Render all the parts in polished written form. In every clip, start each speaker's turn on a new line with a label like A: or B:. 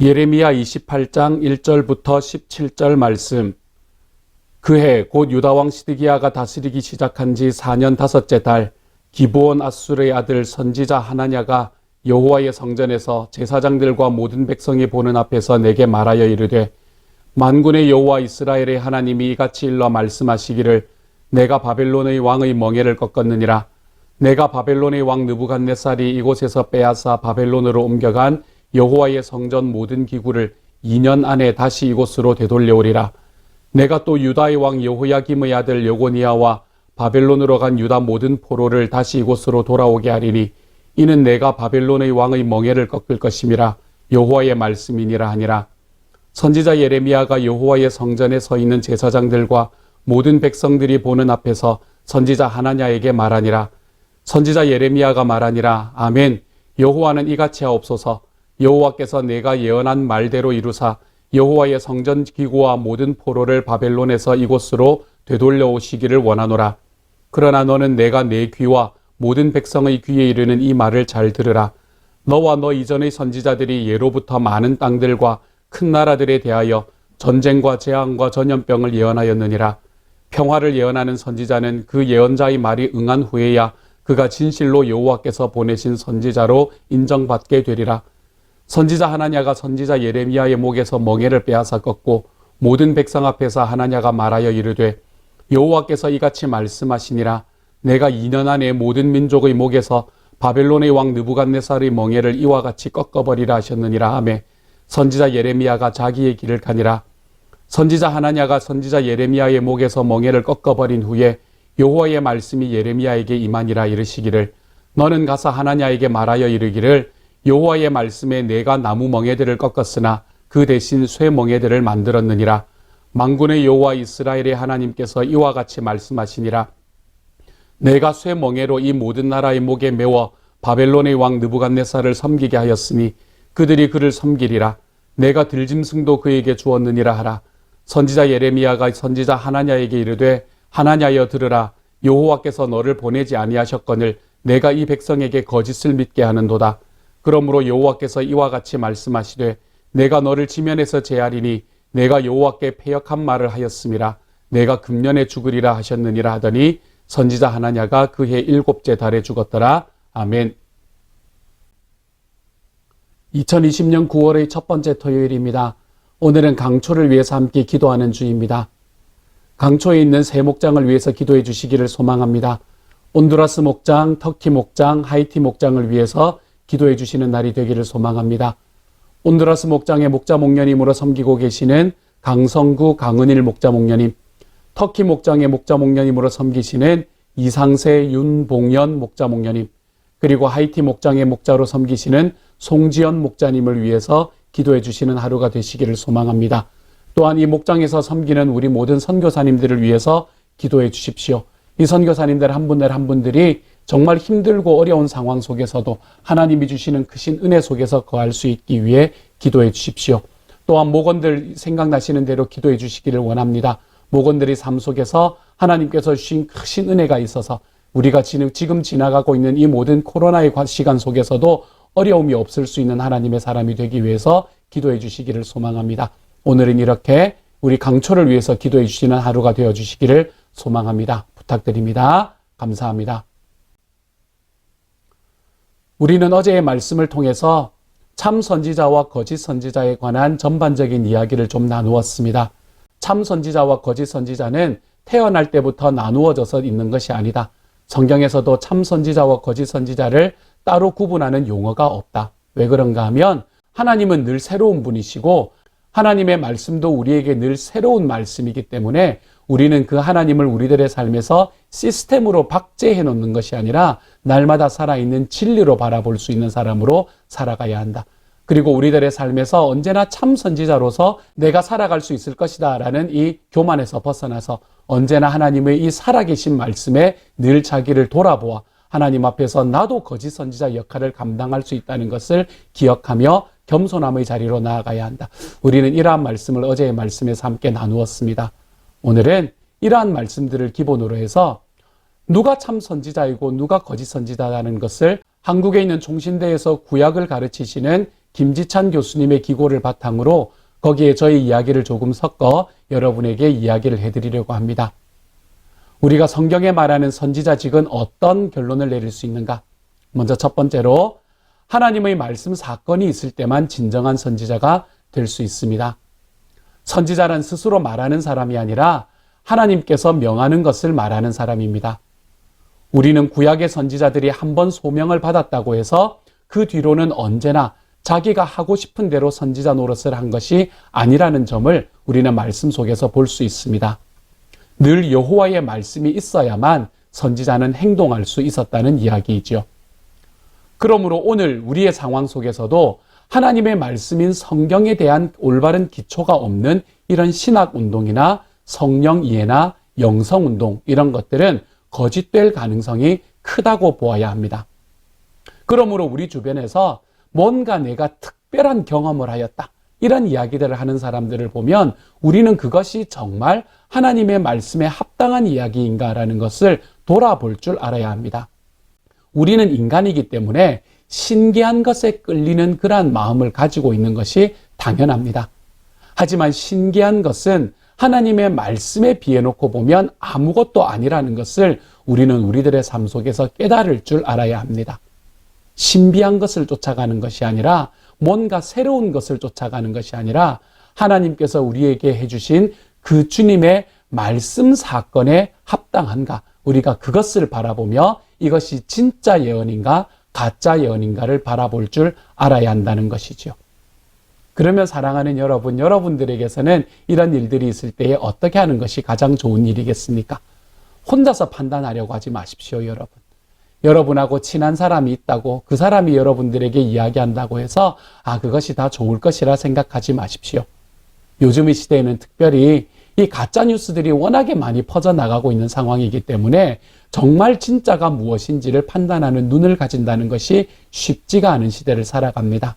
A: 예레미야 28장 1절부터 17절 말씀. 그해 곧 유다왕 시드기야가 다스리기 시작한 지 4년 5째 달 기브온 앗술의 아들 선지자 하나냐가 여호와의 성전에서 제사장들과 모든 백성이 보는 앞에서 내게 말하여 이르되, 만군의 여호와 이스라엘의 하나님이 이같이 일러 말씀하시기를, 내가 바벨론의 왕의 멍에를 꺾었느니라. 내가 바벨론의 왕 느부갓네살이 이곳에서 빼앗아 바벨론으로 옮겨간 여호와의 성전 모든 기구를 2년 안에 다시 이곳으로 되돌려오리라. 내가 또 유다의 왕 여호야김의 아들 여고니아와 바벨론으로 간 유다 모든 포로를 다시 이곳으로 돌아오게 하리니, 이는 내가 바벨론의 왕의 멍에를 꺾을 것임이라. 여호와의 말씀이니라 하니라. 선지자 예레미야가 여호와의 성전에 서 있는 제사장들과 모든 백성들이 보는 앞에서 선지자 하나냐에게 말하니라. 선지자 예레미야가 말하니라. 아멘. 여호와는 이같이 하옵소서. 여호와께서 내가 예언한 말대로 이루사 여호와의 성전 기구와 모든 포로를 바벨론에서 이곳으로 되돌려 오시기를 원하노라. 그러나 너는 내가 내 귀와 모든 백성의 귀에 이르는 이 말을 잘 들으라. 너와 너 이전의 선지자들이 예로부터 많은 땅들과 큰 나라들에 대하여 전쟁과 재앙과 전염병을 예언하였느니라. 평화를 예언하는 선지자는 그 예언자의 말이 응한 후에야 그가 진실로 여호와께서 보내신 선지자로 인정받게 되리라. 선지자 하나냐가 선지자 예레미야의 목에서 멍에를 빼앗아 꺾고 모든 백성 앞에서 하나냐가 말하여 이르되, 여호와께서 이같이 말씀하시니라. 내가 2년 안에 모든 민족의 목에서 바벨론의 왕 느부갓네살의 멍에를 이와 같이 꺾어버리라 하셨느니라 하매, 선지자 예레미야가 자기의 길을 가니라. 선지자 하나냐가 선지자 예레미야의 목에서 멍에를 꺾어버린 후에 여호와의 말씀이 예레미야에게 임하니라. 이르시기를, 너는 가서 하나냐에게 말하여 이르기를, 여호와의 말씀에 내가 나무 멍에들을 꺾었으나 그 대신 쇠 멍에들을 만들었느니라. 만군의 여호와 이스라엘의 하나님께서 이와 같이 말씀하시니라. 내가 쇠 멍에로 이 모든 나라의 목에 메워 바벨론의 왕 느부갓네살을 섬기게 하였으니 그들이 그를 섬기리라. 내가 들짐승도 그에게 주었느니라 하라. 선지자 예레미야가 선지자 하나냐에게 이르되, 하나냐여 들으라. 여호와께서 너를 보내지 아니하셨거늘 내가 이 백성에게 거짓을 믿게 하는도다. 그러므로 여호와께서 이와 같이 말씀하시되, 내가 너를 지면에서 제하리니 내가 여호와께 패역한 말을 하였음이라. 내가 금년에 죽으리라 하셨느니라 하더니 선지자 하나냐가 그해 7째 달에 죽었더라. 아멘. 2020년 9월의 첫 번째 토요일입니다. 오늘은 강초를 위해서 함께 기도하는 주입니다. 강초에 있는 세 목장을 위해서 기도해 주시기를 소망합니다. 온두라스 목장, 터키 목장, 하이티 목장을 위해서 기도해 주시는 날이 되기를 소망합니다. 온두라스 목장의 목자 목녀님으로 섬기고 계시는 강성구 강은일 목자 목녀님, 터키 목장의 목자 목녀님으로 섬기시는 이상세 윤봉연 목자 목녀님, 그리고 하이티 목장의 목자로 섬기시는 송지연 목자님을 위해서 기도해 주시는 하루가 되시기를 소망합니다. 또한 이 목장에서 섬기는 우리 모든 선교사님들을 위해서 기도해 주십시오. 이 선교사님들 한 분들 한 분들이 정말 힘들고 어려운 상황 속에서도 하나님이 주시는 크신 은혜 속에서 거할 수 있기 위해 기도해 주십시오. 또한 목원들 생각나시는 대로 기도해 주시기를 원합니다. 목원들의 삶 속에서 하나님께서 주신 크신 은혜가 있어서 우리가 지금 지나가고 있는 이 모든 코로나의 시간 속에서도 어려움이 없을 수 있는 하나님의 사람이 되기 위해서 기도해 주시기를 소망합니다. 오늘은 이렇게 우리 강초를 위해서 기도해 주시는 하루가 되어 주시기를 소망합니다. 부탁드립니다. 감사합니다. 우리는 어제의 말씀을 통해서 참 선지자와 거짓 선지자에 관한 전반적인 이야기를 좀 나누었습니다. 참 선지자와 거짓 선지자는 태어날 때부터 나누어져서 있는 것이 아니다. 성경에서도 참 선지자와 거짓 선지자를 따로 구분하는 용어가 없다. 왜 그런가 하면 하나님은 늘 새로운 분이시고 하나님의 말씀도 우리에게 늘 새로운 말씀이기 때문에 우리는 그 하나님을 우리들의 삶에서 시스템으로 박제해 놓는 것이 아니라 날마다 살아있는 진리로 바라볼 수 있는 사람으로 살아가야 한다. 그리고 우리들의 삶에서 언제나 참 선지자로서 내가 살아갈 수 있을 것이다 라는 이 교만에서 벗어나서 언제나 하나님의 이 살아계신 말씀에 늘 자기를 돌아보아 하나님 앞에서 나도 거짓 선지자 역할을 감당할 수 있다는 것을 기억하며 겸손함의 자리로 나아가야 한다. 우리는 이러한 말씀을 어제의 말씀에서 함께 나누었습니다. 오늘은 이러한 말씀들을 기본으로 해서 누가 참 선지자이고 누가 거짓 선지자라는 것을 한국에 있는 총신대에서 구약을 가르치시는 김지찬 교수님의 기고를 바탕으로 거기에 저의 이야기를 조금 섞어 여러분에게 이야기를 해드리려고 합니다. 우리가 성경에 말하는 선지자직은 어떤 결론을 내릴 수 있는가? 먼저 첫 번째로 하나님의 말씀 사건이 있을 때만 진정한 선지자가 될 수 있습니다. 선지자란 스스로 말하는 사람이 아니라 하나님께서 명하는 것을 말하는 사람입니다. 우리는 구약의 선지자들이 한 번 소명을 받았다고 해서 그 뒤로는 언제나 자기가 하고 싶은 대로 선지자 노릇을 한 것이 아니라는 점을 우리는 말씀 속에서 볼 수 있습니다. 늘 여호와의 말씀이 있어야만 선지자는 행동할 수 있었다는 이야기이죠. 그러므로 오늘 우리의 상황 속에서도 하나님의 말씀인 성경에 대한 올바른 기초가 없는 이런 신학운동이나 성령 이해나 영성운동 이런 것들은 거짓될 가능성이 크다고 보아야 합니다. 그러므로 우리 주변에서 뭔가 내가 특별한 경험을 하였다 이런 이야기들을 하는 사람들을 보면 우리는 그것이 정말 하나님의 말씀에 합당한 이야기인가라는 것을 돌아볼 줄 알아야 합니다. 우리는 인간이기 때문에 신기한 것에 끌리는 그러한 마음을 가지고 있는 것이 당연합니다. 하지만 신기한 것은 하나님의 말씀에 비해놓고 보면 아무것도 아니라는 것을 우리는 우리들의 삶 속에서 깨달을 줄 알아야 합니다. 신비한 것을 쫓아가는 것이 아니라 뭔가 새로운 것을 쫓아가는 것이 아니라 하나님께서 우리에게 해주신 그 주님의 말씀 사건에 합당한가 우리가 그것을 바라보며 이것이 진짜 예언인가 가짜 예언인가를 바라볼 줄 알아야 한다는 것이죠. 그러면 사랑하는 여러분, 여러분들에게서는 이런 일들이 있을 때에 어떻게 하는 것이 가장 좋은 일이겠습니까? 혼자서 판단하려고 하지 마십시오, 여러분. 여러분하고 친한 사람이 있다고 그 사람이 여러분들에게 이야기한다고 해서 그것이 다 좋을 것이라 생각하지 마십시오. 요즘 이 시대에는 특별히 이 가짜 뉴스들이 워낙에 많이 퍼져나가고 있는 상황이기 때문에 정말 진짜가 무엇인지를 판단하는 눈을 가진다는 것이 쉽지가 않은 시대를 살아갑니다.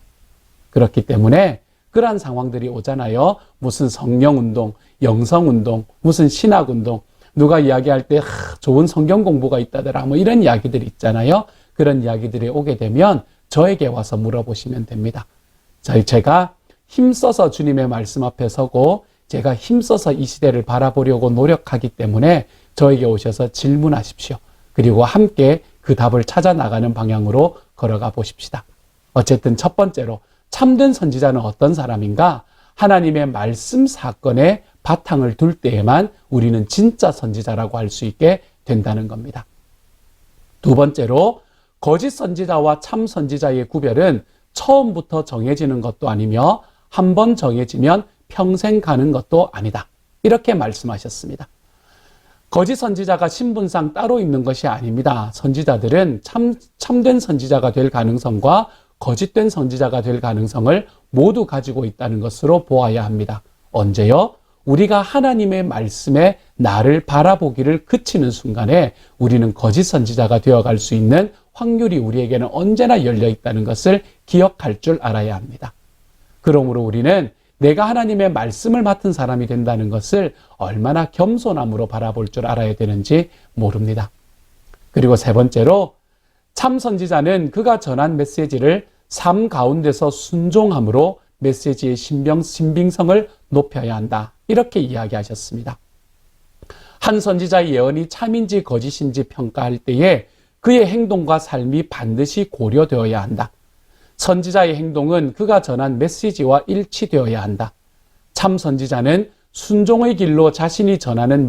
A: 그렇기 때문에 그러한 상황들이 오잖아요. 무슨 성령운동, 영성운동, 무슨 신학운동, 누가 이야기할 때 좋은 성경 공부가 있다더라 뭐 이런 이야기들이 있잖아요. 그런 이야기들이 오게 되면 저에게 와서 물어보시면 됩니다. 제가 힘써서 주님의 말씀 앞에 서고 제가 힘써서 이 시대를 바라보려고 노력하기 때문에 저에게 오셔서 질문하십시오. 그리고 함께 그 답을 찾아 나가는 방향으로 걸어가 보십시다. 어쨌든 첫 번째로 참된 선지자는 어떤 사람인가? 하나님의 말씀 사건에 바탕을 둘 때에만 우리는 진짜 선지자라고 할 수 있게 된다는 겁니다. 두 번째로 거짓 선지자와 참 선지자의 구별은 처음부터 정해지는 것도 아니며 한 번 정해지면 평생 가는 것도 아니다. 이렇게 말씀하셨습니다. 거짓 선지자가 신분상 따로 있는 것이 아닙니다. 선지자들은 참된 선지자가 될 가능성과 거짓된 선지자가 될 가능성을 모두 가지고 있다는 것으로 보아야 합니다. 언제요? 우리가 하나님의 말씀에 나를 바라보기를 그치는 순간에 우리는 거짓 선지자가 되어갈 수 있는 확률이 우리에게는 언제나 열려 있다는 것을 기억할 줄 알아야 합니다. 그러므로 우리는 내가 하나님의 말씀을 맡은 사람이 된다는 것을 얼마나 겸손함으로 바라볼 줄 알아야 되는지 모릅니다. 그리고 세 번째로 참 선지자는 그가 전한 메시지를 삶 가운데서 순종함으로 메시지의 신빙성을 높여야 한다. 이렇게 이야기하셨습니다. 한 선지자의 예언이 참인지 거짓인지 평가할 때에 그의 행동과 삶이 반드시 고려되어야 한다. 선지자의 행동은 그가 전한 메시지와 일치되어야 한다. 참 선지자는 순종의 길로 자신이 전하는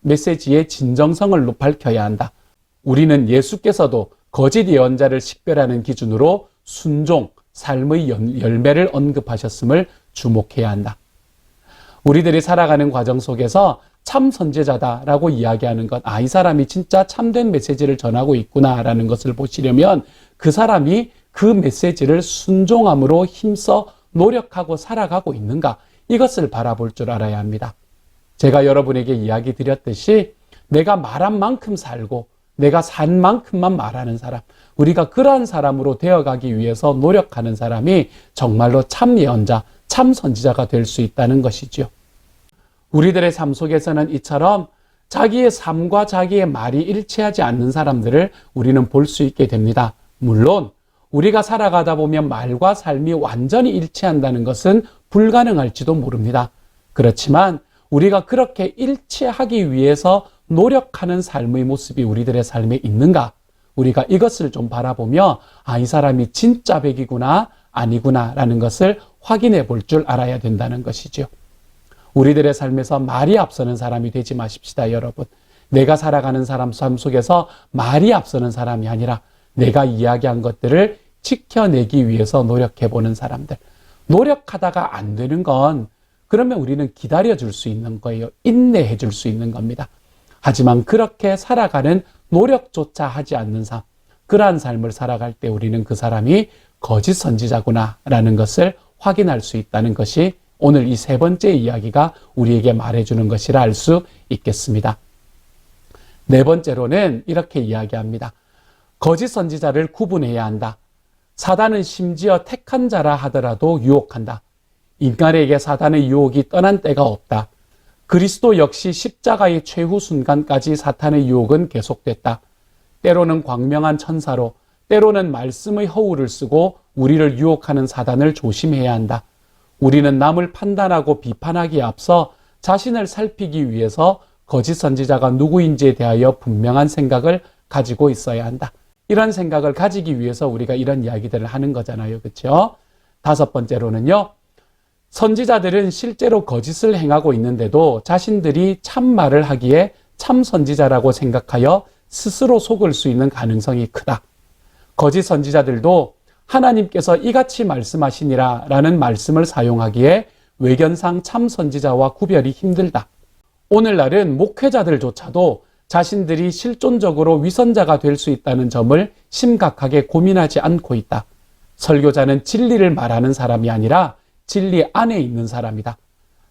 A: 메시지의 진정성을 밝혀야 한다. 우리는 예수께서도 거짓 예언자를 식별하는 기준으로 순종, 삶의 열매를 언급하셨음을 주목해야 한다. 우리들이 살아가는 과정 속에서 참 선지자다라고 이야기하는 것, 이 사람이 진짜 참된 메시지를 전하고 있구나라는 것을 보시려면 그 사람이 그 메시지를 순종함으로 힘써 노력하고 살아가고 있는가, 이것을 바라볼 줄 알아야 합니다. 제가 여러분에게 이야기 드렸듯이 내가 말한 만큼 살고 내가 산 만큼만 말하는 사람, 우리가 그러한 사람으로 되어가기 위해서 노력하는 사람이 정말로 참 예언자, 참 선지자가 될 수 있다는 것이죠. 우리들의 삶 속에서는 이처럼 자기의 삶과 자기의 말이 일치하지 않는 사람들을 우리는 볼 수 있게 됩니다. 물론 우리가 살아가다 보면 말과 삶이 완전히 일치한다는 것은 불가능할지도 모릅니다. 그렇지만 우리가 그렇게 일치하기 위해서 노력하는 삶의 모습이 우리들의 삶에 있는가? 우리가 이것을 좀 바라보며 이 사람이 진짜 백이구나 아니구나 라는 것을 확인해 볼 줄 알아야 된다는 것이죠. 우리들의 삶에서 말이 앞서는 사람이 되지 마십시다, 여러분. 내가 살아가는 삶 속에서 말이 앞서는 사람이 아니라 내가 이야기한 것들을 지켜내기 위해서 노력해보는 사람들. 노력하다가 안 되는 건 그러면 우리는 기다려줄 수 있는 거예요. 인내해줄 수 있는 겁니다. 하지만 그렇게 살아가는 노력조차 하지 않는 삶, 그러한 삶을 살아갈 때 우리는 그 사람이 거짓 선지자구나 라는 것을 확인할 수 있다는 것이 오늘 이 세 번째 이야기가 우리에게 말해주는 것이라 알 수 있겠습니다. 네 번째로는 이렇게 이야기합니다. 거짓 선지자를 구분해야 한다. 사단은 심지어 택한 자라 하더라도 유혹한다. 인간에게 사단의 유혹이 떠난 때가 없다. 그리스도 역시 십자가의 최후 순간까지 사탄의 유혹은 계속됐다. 때로는 광명한 천사로, 때로는 말씀의 허울을 쓰고 우리를 유혹하는 사단을 조심해야 한다. 우리는 남을 판단하고 비판하기에 앞서 자신을 살피기 위해서 거짓 선지자가 누구인지에 대하여 분명한 생각을 가지고 있어야 한다. 이런 생각을 가지기 위해서 우리가 이런 이야기들을 하는 거잖아요. 그렇죠? 다섯 번째로는요. 선지자들은 실제로 거짓을 행하고 있는데도 자신들이 참말을 하기에 참 선지자라고 생각하여 스스로 속을 수 있는 가능성이 크다. 거짓 선지자들도 하나님께서 이같이 말씀하시니라 라는 말씀을 사용하기에 외견상 참 선지자와 구별이 힘들다. 오늘날은 목회자들조차도 자신들이 실존적으로 위선자가 될 수 있다는 점을 심각하게 고민하지 않고 있다. 설교자는 진리를 말하는 사람이 아니라 진리 안에 있는 사람이다.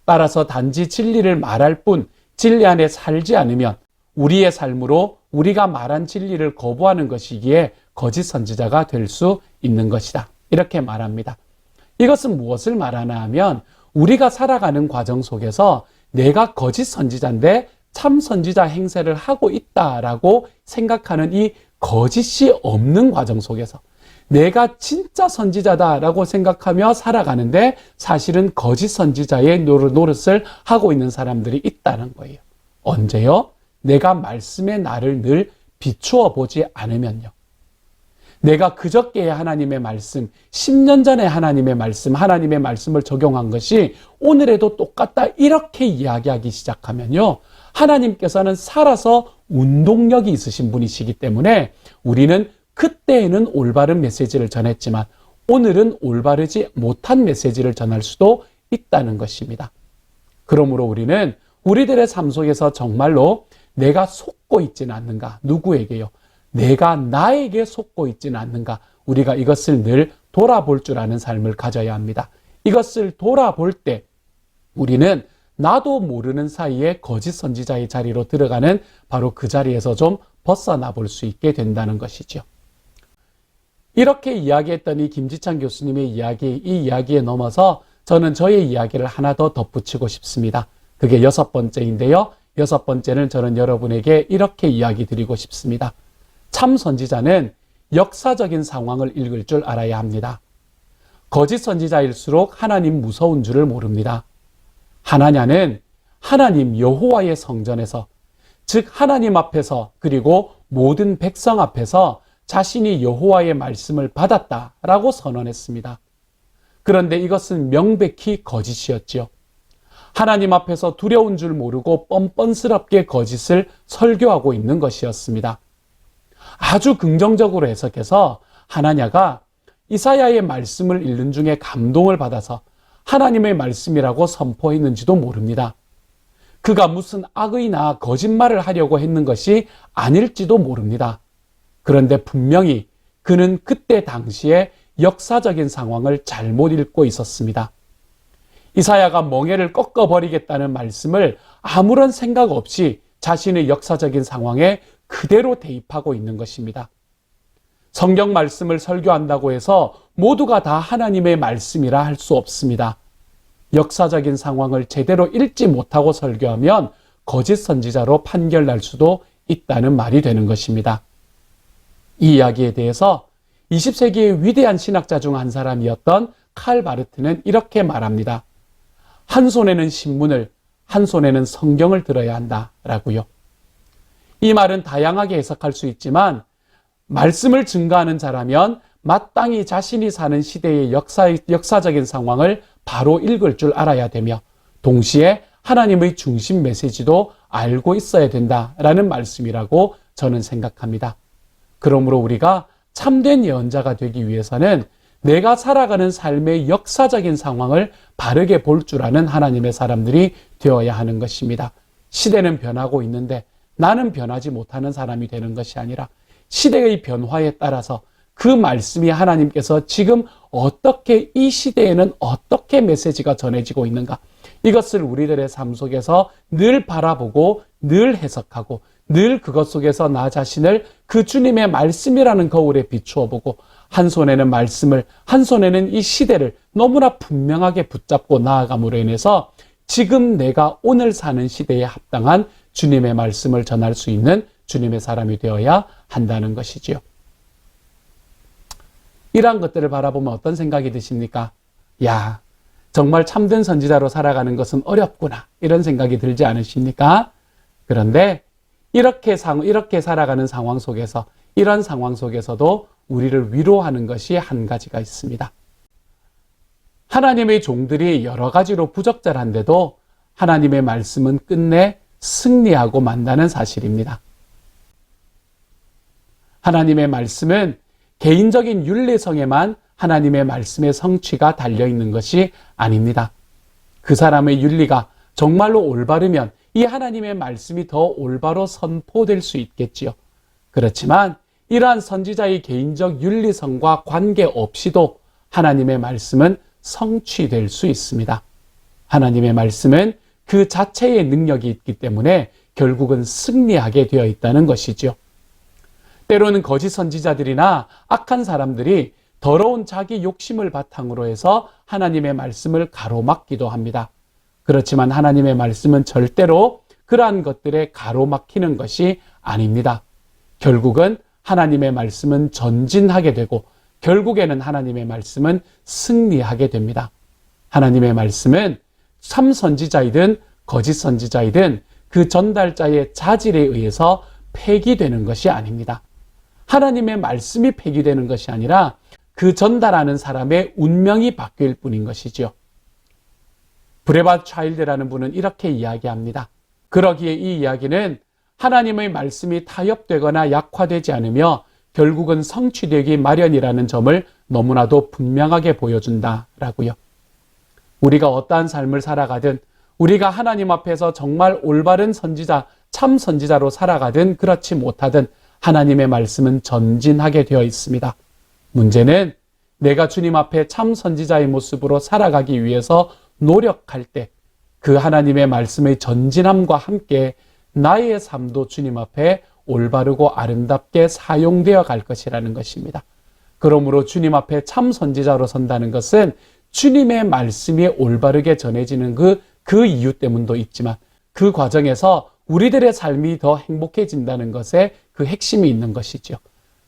A: 따라서 단지 진리를 말할 뿐 진리 안에 살지 않으면 우리의 삶으로 우리가 말한 진리를 거부하는 것이기에 거짓 선지자가 될 수 있는 것이다. 이렇게 말합니다. 이것은 무엇을 말하나 하면 우리가 살아가는 과정 속에서 내가 거짓 선지자인데 참 선지자 행세를 하고 있다라고 생각하는 이 거짓이 없는 과정 속에서 내가 진짜 선지자다라고 생각하며 살아가는데 사실은 거짓 선지자의 노릇을 하고 있는 사람들이 있다는 거예요. 언제요? 내가 말씀의 나를 늘 비추어 보지 않으면요. 내가 그저께의 하나님의 말씀, 10년 전에 하나님의 말씀을 적용한 것이 오늘에도 똑같다 이렇게 이야기하기 시작하면요. 하나님께서는 살아서 운동력이 있으신 분이시기 때문에 우리는 그때에는 올바른 메시지를 전했지만 오늘은 올바르지 못한 메시지를 전할 수도 있다는 것입니다. 그러므로 우리는 우리들의 삶 속에서 정말로 내가 속고 있지는 않는가? 누구에게요? 내가 나에게 속고 있지는 않는가? 우리가 이것을 늘 돌아볼 줄 아는 삶을 가져야 합니다. 이것을 돌아볼 때 우리는 나도 모르는 사이에 거짓 선지자의 자리로 들어가는 바로 그 자리에서 좀 벗어나 볼 수 있게 된다는 것이죠. 이렇게 이야기했던 이 김지찬 교수님의 이 이야기에 넘어서 저는 저의 이야기를 하나 더 덧붙이고 싶습니다. 그게 여섯 번째인데요. 여섯 번째는 저는 여러분에게 이렇게 이야기 드리고 싶습니다. 참 선지자는 역사적인 상황을 읽을 줄 알아야 합니다. 거짓 선지자일수록 하나님 무서운 줄을 모릅니다. 하나냐는 하나님 여호와의 성전에서, 즉 하나님 앞에서 그리고 모든 백성 앞에서 자신이 여호와의 말씀을 받았다라고 선언했습니다. 그런데 이것은 명백히 거짓이었지요. 하나님 앞에서 두려운 줄 모르고 뻔뻔스럽게 거짓을 설교하고 있는 것이었습니다. 아주 긍정적으로 해석해서 하나냐가 이사야의 말씀을 읽는 중에 감동을 받아서 하나님의 말씀이라고 선포했는지도 모릅니다. 그가 무슨 악의나 거짓말을 하려고 했는 것이 아닐지도 모릅니다. 그런데 분명히 그는 그때 당시에 역사적인 상황을 잘못 읽고 있었습니다. 이사야가 멍에를 꺾어버리겠다는 말씀을 아무런 생각 없이 자신의 역사적인 상황에 그대로 대입하고 있는 것입니다. 성경 말씀을 설교한다고 해서 모두가 다 하나님의 말씀이라 할 수 없습니다. 역사적인 상황을 제대로 읽지 못하고 설교하면 거짓 선지자로 판결날 수도 있다는 말이 되는 것입니다. 이 이야기에 대해서 20세기의 위대한 신학자 중 한 사람이었던 칼 바르트는 이렇게 말합니다. 한 손에는 신문을, 한 손에는 성경을 들어야 한다라고요. 이 말은 다양하게 해석할 수 있지만 말씀을 증거하는 자라면 마땅히 자신이 사는 시대의 역사적인 상황을 바로 읽을 줄 알아야 되며 동시에 하나님의 중심 메시지도 알고 있어야 된다라는 말씀이라고 저는 생각합니다. 그러므로 우리가 참된 예언자가 되기 위해서는 내가 살아가는 삶의 역사적인 상황을 바르게 볼 줄 아는 하나님의 사람들이 되어야 하는 것입니다. 시대는 변하고 있는데 나는 변하지 못하는 사람이 되는 것이 아니라 시대의 변화에 따라서 그 말씀이 하나님께서 지금 어떻게 이 시대에는 어떻게 메시지가 전해지고 있는가, 이것을 우리들의 삶 속에서 늘 바라보고 늘 해석하고 늘 그것 속에서 나 자신을 그 주님의 말씀이라는 거울에 비추어 보고 한 손에는 말씀을, 한 손에는 이 시대를 너무나 분명하게 붙잡고 나아감으로 인해서 지금 내가 오늘 사는 시대에 합당한 주님의 말씀을 전할 수 있는 주님의 사람이 되어야 한다는 것이지요. 이러한 것들을 바라보면 어떤 생각이 드십니까? 야, 정말 참된 선지자로 살아가는 것은 어렵구나, 이런 생각이 들지 않으십니까? 그런데 이렇게 살아가는 상황 속에서, 이런 상황 속에서도 우리를 위로하는 것이 한 가지가 있습니다. 하나님의 종들이 여러 가지로 부적절한데도 하나님의 말씀은 끝내 승리하고 만다는 사실입니다. 하나님의 말씀은 개인적인 윤리성에만 하나님의 말씀의 성취가 달려있는 것이 아닙니다. 그 사람의 윤리가 정말로 올바르면 이 하나님의 말씀이 더 올바로 선포될 수 있겠지요. 그렇지만 이러한 선지자의 개인적 윤리성과 관계없이도 하나님의 말씀은 성취될 수 있습니다. 하나님의 말씀은 그 자체의 능력이 있기 때문에 결국은 승리하게 되어 있다는 것이죠. 때로는 거짓 선지자들이나 악한 사람들이 더러운 자기 욕심을 바탕으로 해서 하나님의 말씀을 가로막기도 합니다. 그렇지만 하나님의 말씀은 절대로 그러한 것들에 가로막히는 것이 아닙니다. 결국은 하나님의 말씀은 전진하게 되고 결국에는 하나님의 말씀은 승리하게 됩니다. 하나님의 말씀은 참 선지자이든 거짓 선지자이든 그 전달자의 자질에 의해서 폐기되는 것이 아닙니다. 하나님의 말씀이 폐기되는 것이 아니라 그 전달하는 사람의 운명이 바뀔 뿐인 것이지요. 브레바 차일드라는 분은 이렇게 이야기합니다. 그러기에 이 이야기는 하나님의 말씀이 타협되거나 약화되지 않으며 결국은 성취되기 마련이라는 점을 너무나도 분명하게 보여준다라고요. 우리가 어떠한 삶을 살아가든, 우리가 하나님 앞에서 정말 올바른 선지자, 참 선지자로 살아가든 그렇지 못하든 하나님의 말씀은 전진하게 되어 있습니다. 문제는 내가 주님 앞에 참 선지자의 모습으로 살아가기 위해서 노력할 때 그 하나님의 말씀의 전진함과 함께 나의 삶도 주님 앞에 올바르고 아름답게 사용되어 갈 것이라는 것입니다. 그러므로 주님 앞에 참 선지자로 선다는 것은 주님의 말씀이 올바르게 전해지는 그 이유 때문도 있지만 그 과정에서 우리들의 삶이 더 행복해진다는 것에 그 핵심이 있는 것이죠.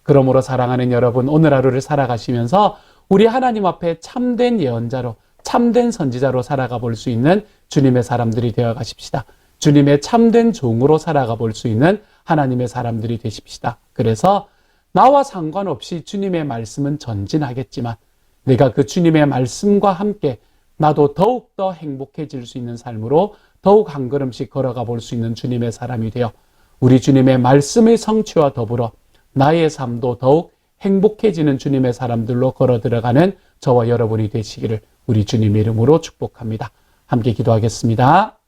A: 그러므로 사랑하는 여러분, 오늘 하루를 살아가시면서 우리 하나님 앞에 참된 예언자로, 참된 선지자로 살아가 볼 수 있는 주님의 사람들이 되어 가십시다. 주님의 참된 종으로 살아가 볼 수 있는 하나님의 사람들이 되십시다. 그래서 나와 상관없이 주님의 말씀은 전진하겠지만 내가 그 주님의 말씀과 함께 나도 더욱더 행복해질 수 있는 삶으로 더욱 한 걸음씩 걸어가 볼 수 있는 주님의 사람이 되어 우리 주님의 말씀의 성취와 더불어 나의 삶도 더욱 행복해지는 주님의 사람들로 걸어 들어가는 저와 여러분이 되시기를 우리 주님의 이름으로 축복합니다. 함께 기도하겠습니다.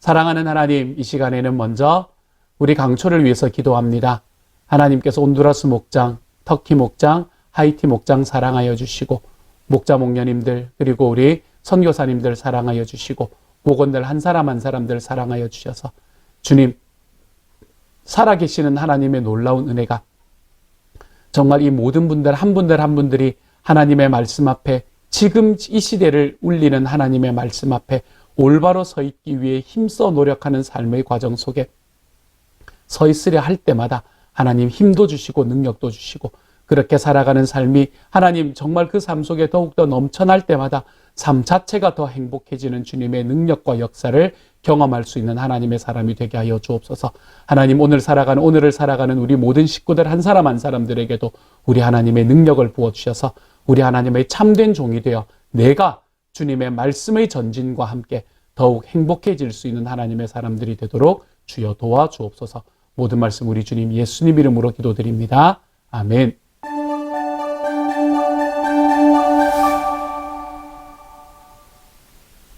A: 사랑하는 하나님, 이 시간에는 먼저 우리 강초를 위해서 기도합니다. 하나님께서 온두라스 목장, 터키 목장, 하이티 목장 사랑하여 주시고 목자 목녀님들 그리고 우리 선교사님들 사랑하여 주시고 목원들 한 사람 한 사람들 사랑하여 주셔서 주님, 살아계시는 하나님의 놀라운 은혜가 정말 이 모든 분들 한 분들이 하나님의 말씀 앞에 지금 이 시대를 울리는 하나님의 말씀 앞에 올바로 서 있기 위해 힘써 노력하는 삶의 과정 속에 서 있으려 할 때마다 하나님 힘도 주시고 능력도 주시고 그렇게 살아가는 삶이 하나님 정말 그 삶 속에 더욱더 넘쳐날 때마다 삶 자체가 더 행복해지는 주님의 능력과 역사를 경험할 수 있는 하나님의 사람이 되게 하여 주옵소서. 하나님 오늘을 살아가는 우리 모든 식구들 한 사람 한 사람들에게도 우리 하나님의 능력을 부어주셔서 우리 하나님의 참된 종이 되어 내가 주님의 말씀의 전진과 함께 더욱 행복해질 수 있는 하나님의 사람들이 되도록 주여 도와주옵소서. 모든 말씀 우리 주님 예수님 이름으로 기도드립니다. 아멘.